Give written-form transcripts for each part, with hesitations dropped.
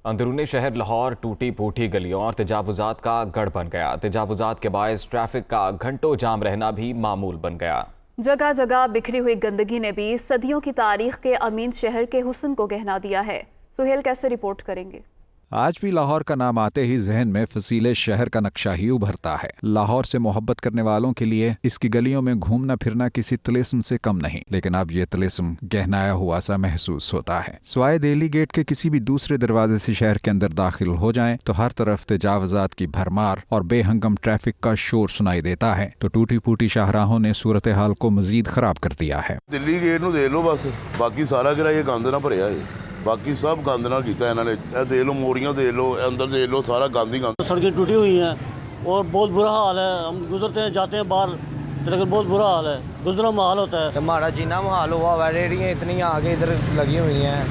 अंदरूनी शहर लाहौर टूटी फूटी गलियों और तजावुजात का गढ़ बन गया। तजावुजात के बायस ट्रैफिक का घंटों जाम रहना भी मामूल बन गया। जगह जगह बिखरी हुई गंदगी ने भी सदियों की तारीख के अमीन शहर के हुस्न को गहना दिया है। सुहेल कैसे रिपोर्ट करेंगे। आज भी लाहौर का नाम आते ही जहन में फसीले शहर का नक्शा ही उभरता है। लाहौर से मोहब्बत करने वालों के लिए इसकी गलियों में घूमना फिरना किसी तिलिस्म से कम नहीं, लेकिन अब ये तिलिस्म गहनाया हुआ सा महसूस होता है। सवाए दिल्ली गेट के किसी भी दूसरे दरवाजे से शहर के अंदर दाखिल हो जाएं तो हर तरफ तजावजात की भरमार और बेहंगम ट्रैफिक का शोर सुनाई देता है, तो टूटी फूटी शाहराहों ने सूरत हाल को मजीद खराब कर दिया है। दिल्ली गेट नूं देख लो, बस बाकी सारा किराया गंद ना भरिया है। बाकी सब गंद ना किया इन्होंने। देख लो, मोड़ियां देख लो, अंदर देख लो, सारा गंद ही गंद। सड़कें टूटी हुई हैं और बहुत बुरा हाल है। हम गुजरते हैं, जाते हैं बाहर, लेकिन बहुत बुरा हाल है, गुजरा माहौल होता है। हमारा जीना माहौल हुआ हुआ, रेहड़ियाँ इतनी आगे इधर लगी हुई हैं,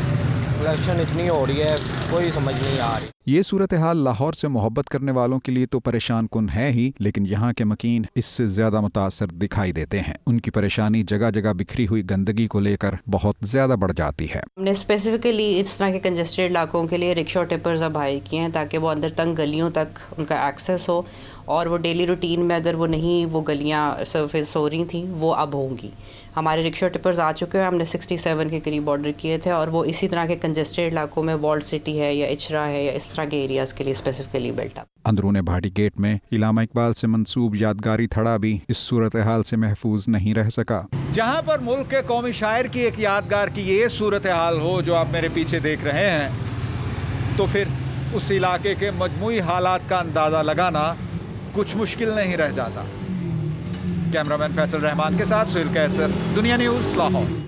कलेक्शन इतनी हो रही है, कोई समझ नहीं आ रही। ये सूरत हाल लाहौर से मोहब्बत करने वालों के लिए तो परेशान कुन है ही, लेकिन यहाँ के मकीन इससे ज्यादा मुतासर दिखाई देते हैं। उनकी परेशानी जगह जगह बिखरी हुई गंदगी को लेकर बहुत ज्यादा बढ़ जाती है। हमने स्पेसिफिकली इस तरह के कंजेस्टेड इलाकों के लिए रिक्शा टिपर्स अब हायर किए हैं ताकि वो अंदर तंग गलियों तक उनका एक्सेस हो, और वो डेली रूटीन में अगर वो नहीं वो गलियाँ सरफेस हो रही थी वो अब होंगी। हमारे रिक्शा टिपर्स आ चुके हैं, हमने 67 के करीब ऑर्डर किए थे, और वो इसी तरह के कंजेस्टेड इलाकों में वॉल्ड सिटी है या इचरा है या इस तरह के एरियाज़ के लिए स्पेसिफिकली बिल्ट अप। अंदरूने भाटी गेट में इलामा इकबाल से मंसूब यादगारी थड़ा भी इस सूरत हाल से महफूज नहीं रह सका। जहाँ पर मुल्क के कौमी शायर की एक यादगार की ये सूरत हाल हो जो आप मेरे पीछे देख रहे हैं, तो फिर उस इलाके के मजमूई हालात का अंदाज़ा लगाना कुछ मुश्किल नहीं रह जाता। कैमरामैन फैसल रहमान के साथ सुहेल कैसर, दुनिया न्यूज़, लाहौर।